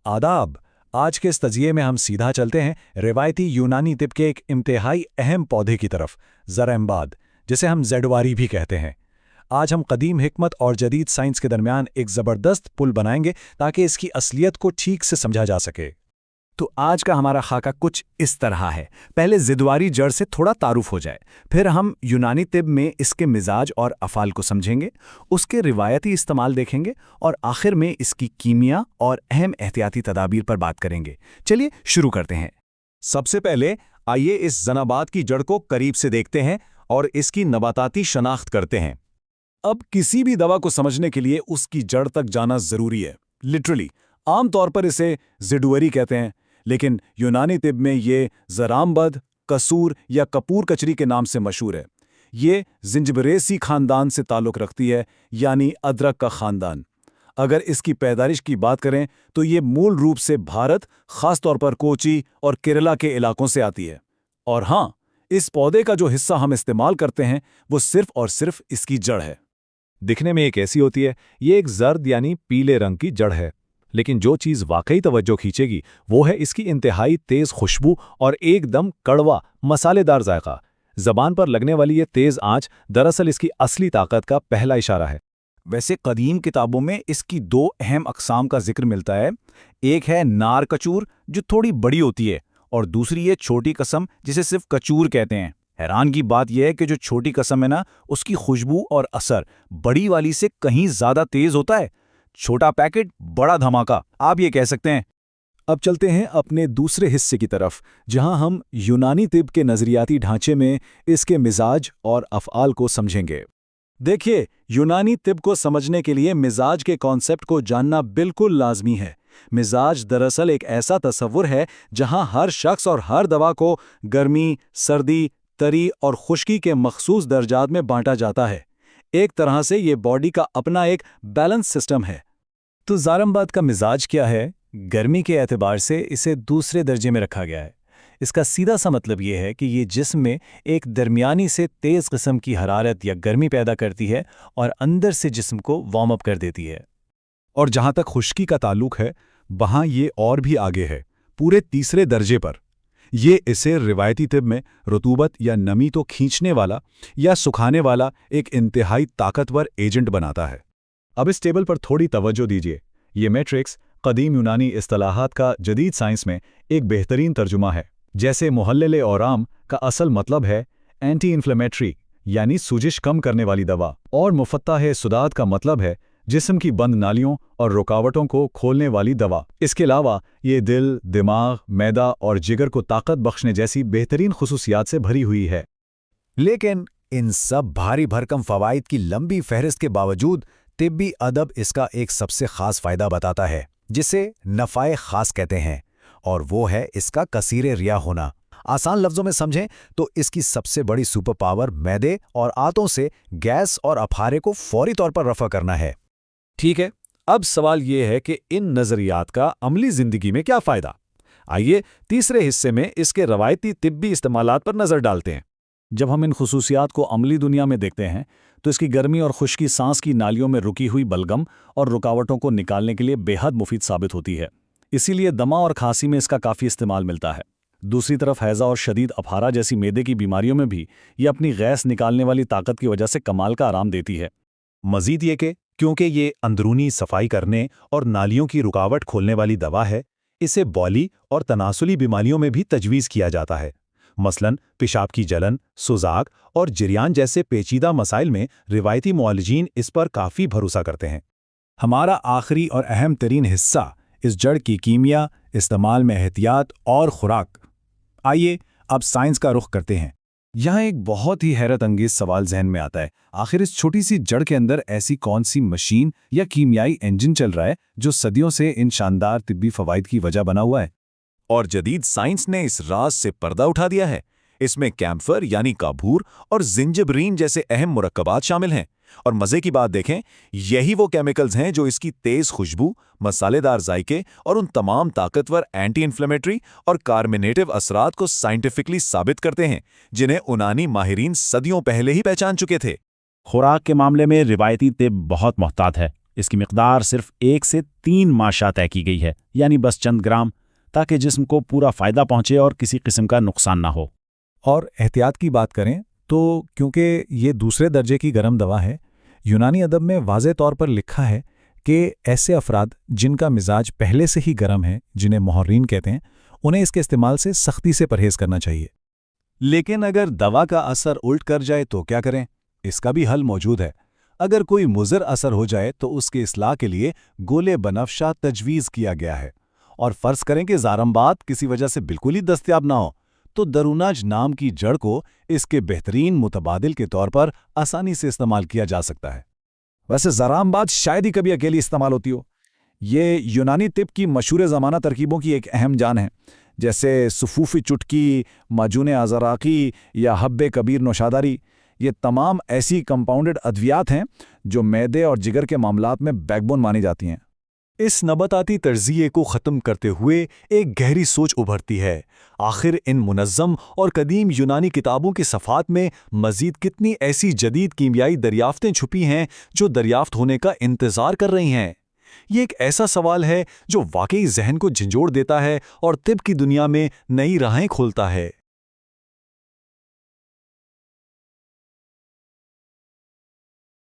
आदाब। आज के इस तजिए में हम सीधा चलते हैं रिवायती यूनानी तिब के एक इंतहाई अहम पौधे की तरफ, ज़रएम्बाद, जिसे हम ज़ेडवारी भी कहते हैं। आज हम कदीम हिकमत और जदीद साइंस के दरमियान एक ज़बरदस्त पुल बनाएंगे ताकि इसकी असलियत को ठीक से समझा जा सके। तो आज का हमारा खाका कुछ इस तरह है। पहले ज़िद्वारी जड़ से थोड़ा तारुफ हो जाए, फिर हम यूनानी तिब में इसके मिजाज और अफ़ाल को समझेंगे, उसके रिवायती इस्तेमाल देखेंगे और आखिर में इसकी कीमिया और अहम एहतियाती तदाबीर पर बात करेंगे। चलिए शुरू करते हैं। सबसे पहले आइए इस ज़नाबात की जड़ को करीब से देखते हैं और इसकी नबाताती शनाख्त करते हैं। अब किसी भी दवा को समझने के लिए उसकी जड़ तक जाना ज़रूरी है। लिटरली आमतौर पर इसे ज़िडवरी कहते हैं, लेकिन यूनानी तिब में ये ज़राम्बद, कसूर या कपूर कचरी के नाम से मशहूर है। ये जिंजबरेसी खानदान से ताल्लुक़ रखती है, यानी अदरक का खानदान। अगर इसकी पैदाइश की बात करें तो ये मूल रूप से भारत, ख़ास तौर पर कोची और केरला के इलाकों से आती है। और हाँ, इस पौधे का जो हिस्सा हम इस्तेमाल करते हैं वो सिर्फ और सिर्फ इसकी जड़ है। दिखने में एक ऐसी होती है, ये एक जर्द यानी पीले रंग की जड़ है, लेकिन जो चीज़ वाकई तवज्जो खींचेगी वो है इसकी इंतहाई तेज़ खुशबू और एकदम कड़वा मसालेदार जायका। ज़बान पर लगने वाली ये तेज़ आंच दरअसल इसकी असली ताकत का पहला इशारा है। वैसे कदीम किताबों में इसकी दो अहम अक़साम का जिक्र मिलता है। एक है नार कचूर, जो थोड़ी बड़ी होती है, और दूसरी है छोटी कसम, जिसे सिर्फ कचूर कहते हैं। हैरान की बात यह है कि जो छोटी कसम है ना, उसकी खुशबू और असर बड़ी वाली से कहीं ज़्यादा तेज़ होता है। छोटा पैकेट, बड़ा धमाका, आप ये कह सकते हैं। अब चलते हैं अपने दूसरे हिस्से की तरफ, जहां हम यूनानी तिब के नज़रियाती ढांचे में इसके मिजाज और अफ़आल को समझेंगे। देखिए, यूनानी तिब को समझने के लिए मिजाज के कॉन्सेप्ट को जानना बिल्कुल लाजमी है। मिजाज दरअसल एक ऐसा तसव्वुर है जहां हर शख्स और हर दवा को गर्मी, सर्दी, तरी और खुश्की के मखसूस दर्जात में बांटा जाता है। एक तरह से ये बॉडी का अपना एक बैलेंस सिस्टम है। तो ज़राम्बाद का मिजाज क्या है? गर्मी के एतबार से इसे दूसरे दर्जे में रखा गया है। इसका सीधा सा मतलब ये है कि ये जिस्म में एक दरमियानी से तेज़ किस्म की हरारत या गर्मी पैदा करती है और अंदर से जिस्म को वार्म अप कर देती है। और जहां तक खुश्की का ताल्लुक है, वहां ये और भी आगे है, पूरे तीसरे दर्जे पर। ये इसे रिवायती तिब में रुतूबत या नमी तो खींचने वाला या सुखाने वाला एक इंतहाई ताकतवर एजेंट बनाता है। अब इस टेबल पर थोड़ी तवज्जो दीजिए। ये मैट्रिक्स कदीम यूनानी इस्तिलाहात का जदीद साइंस में एक बेहतरीन तर्जुमा है। जैसे मुहल्लिल औराम का असल मतलब है एंटी इन्फ्लेमेटरी, यानी सूजिश कम करने वाली दवा, और मुफत्ताह सुदात का मतलब है जिस्म की बंद नालियों और रुकावटों को खोलने वाली दवा। इसके अलावा ये दिल, दिमाग, मैदा और जिगर को ताकत बख्शने जैसी बेहतरीन खुसूसियात से भरी हुई है। लेकिन इन सब भारी भरकम फ़वाइद की लंबी फहरिस्त के बावजूद तिब्बी अदब इसका एक सबसे ख़ास फ़ायदा बताता है, जिसे नफ़ाए ख़ास कहते हैं, और वो है इसका कसीरे रिया होना। आसान लफ्ज़ों में समझें तो इसकी सबसे बड़ी सुपर पावर मैदे और आंतों से गैस और अफारे को फौरी तौर पर रफ़ा करना है। ठीक है, अब सवाल ये है कि इन नज़रियात का अमली ज़िंदगी में क्या फ़ायदा। आइए तीसरे हिस्से में इसके रवायती तिब्बी इस्तेमालात पर नज़र डालते हैं। जब हम इन खुसूसियात को अमली दुनिया में देखते हैं तो इसकी गर्मी और खुश्की सांस की नालियों में रुकी हुई बलगम और रुकावटों को निकालने के लिए बेहद मुफीद साबित होती है। इसीलिए दमा और खांसी में इसका काफ़ी इस्तेमाल मिलता है। दूसरी तरफ हैज़ा और शदीद अफारा जैसी मैदे की बीमारियों में भी ये अपनी गैस निकालने वाली ताकत की वजह से कमाल का आराम देती है। मज़ीद ये कि क्योंकि ये अंदरूनी सफाई करने और नालियों की रुकावट खोलने वाली दवा है, इसे बौली और तनासुली बीमारियों में भी तजवीज़ किया जाता है। मसलन पेशाब की जलन, सुजाक और जरियान जैसे पेचीदा मसाइल में रिवायती मुआलिजीन इस पर काफ़ी भरोसा करते हैं। हमारा आखिरी और अहम तरीन हिस्सा, इस जड़ की कीमिया, इस्तेमाल में एहतियात और खुराक। आइए अब साइंस का रुख करते हैं। यहाँ एक बहुत ही हैरत अंगेज सवाल जहन में आता है। आखिर इस छोटी सी जड़ के अंदर ऐसी कौन सी मशीन या कीमियाई इंजन चल रहा है जो सदियों से इन शानदार तिब्बी फवाइद की वजह बना हुआ है? और जदीद साइंस ने इस राज से पर्दा उठा दिया है। इसमें कैम्फर यानी काबूर और जिंजबरीन जैसे अहम मुरक्कबात शामिल हैं। और मज़े की बात देखें, यही वो केमिकल्स हैं जो इसकी तेज़ खुशबू, मसालेदार जायके और उन तमाम ताकतवर एंटी इन्फ्लेमेटरी और कार्मिनेटिव असरात को साइंटिफिकली साबित करते हैं, जिन्हें यूनानी माहिरीन सदियों पहले ही पहचान चुके थे। खुराक के मामले में रिवायती तिब बहुत मोहतात है। اس کی مقدار صرف 1 سے 3 ماشا طے کی گئی ہے، یعنی بس چند گرام، تاکہ جسم کو پورا فائدہ پہنچے اور کسی قسم کا نقصان نہ ہو۔ اور احتیاط کی بات کریں تو کیونکہ یہ دوسرے درجے کی گرم دوا ہے، یونانی ادب میں واضح طور پر لکھا ہے کہ ایسے افراد جن کا مزاج پہلے سے ہی گرم ہے، جنہیں محررین کہتے ہیں، انہیں اس کے استعمال سے سختی سے پرہیز کرنا چاہیے۔ لیکن اگر دوا کا اثر الٹ کر جائے تو کیا کریں؟ اس کا بھی حل موجود ہے۔ اگر کوئی مضر اثر ہو جائے تو اس کی اصلاح کے لیے گولے بنفشہ تجویز کیا گیا ہے، اور فرض کریں کہ زارمباد کسی وجہ سے بالکل ہی دستیاب نہ ہو تو دروناج نام کی جڑ کو اس کے بہترین متبادل کے طور پر آسانی سے استعمال کیا جا سکتا ہے۔ ویسے زارمباد شاید ہی کبھی اکیلی استعمال ہوتی ہو۔ یہ یونانی طب کی مشہور زمانہ ترکیبوں کی ایک اہم جان ہے، جیسے صفوفی چٹکی، معجون ازراقی یا حب کبیر نوشاداری۔ یہ تمام ایسی کمپاؤنڈڈ ادویات ہیں جو معدے اور جگر کے معاملات میں بیک بون مانی جاتی ہیں۔ اس نباتاتی تجزیے کو ختم کرتے ہوئے ایک گہری سوچ ابھرتی ہے، آخر ان منظم اور قدیم یونانی کتابوں کی صفحات میں مزید کتنی ایسی جدید کیمیائی دریافتیں چھپی ہیں جو دریافت ہونے کا انتظار کر رہی ہیں؟ یہ ایک ایسا سوال ہے جو واقعی ذہن کو جھنجھوڑ دیتا ہے اور طب کی دنیا میں نئی راہیں کھولتا ہے۔